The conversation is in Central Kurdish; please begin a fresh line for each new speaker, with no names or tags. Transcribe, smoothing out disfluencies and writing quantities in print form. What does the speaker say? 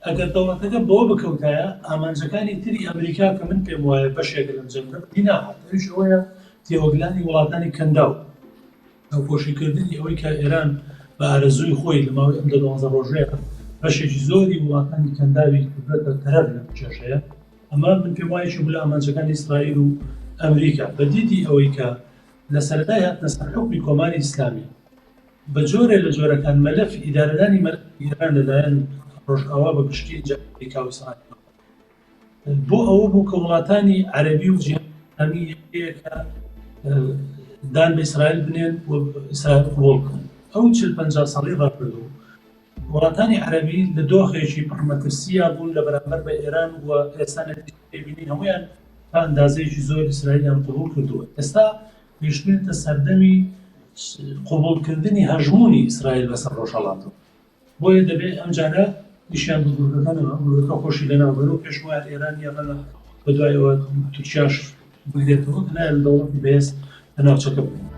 ئەگەر دەوڵەتەکە بەوە بکەوتایە ئامانجەکانی تری ئەمریکا کە من پێم وایە بەشێک لەم جەنگە دی ناهات. ئەویش ئەوەیە تێوەگلانی وڵاتانی کەنداو ئەو کۆشیکردنی ئەوەی کە ئێران بە ئارەزووی خۆی لە ماوەی ئەم 12 ڕۆژەیە بەشێکی زۆری وڵاتانی کەنداوی بێتە تەرەف لە کێشەیە. ئەمە من پێم وایەکی بوو لە ئامانجەکانی ئیسرائیل و ئەمریکا بە دیدی ئەوەی کە لە سەرەتای هاتنە سەر حوکمی کۆماری ئیسلامی بە جۆرێک لە جۆرەکان مەلەف ئیدارەدانی مەلەف ئێران لەلایەن ڕۆژئاوا بە گشتی ئەمریکا و ئیسرائیل بۆ ئەوە بوو کە وڵاتانی عەرەبی و جیهانی یەکێکە دان بە ئیسرائیل بنێن و ئیسرائیل قبوڵ بکەن. ئەو 40-50 ساڵی ڕابردوو وڵاتانی عەرەبی لە دۆخێکی پڕمەترسیە بوون لە بەرامبەر بە ئێران و ئێستا نەتیجەی بینین هەمویان تا ئەندازەیەکی زۆر ئیسرائیلیان قبوڵ کردووە. ئێستا گەیشتوونەتە سەردەمی قبوڵکردنی هەژمونی ئیسرائیل بەسەر ڕۆژهەڵاتەوە. بۆیە دەبێت ئەم جارە نیشیان بزرگەکانەوە ئەمریکا خۆشی لەناوبەر و پێشوایە ئێران یاغەنە بەدوایەوە تورکیاش بگرێتەوە نایە لە دەوڵەتی بەهێز لە ناوچەکە بوو.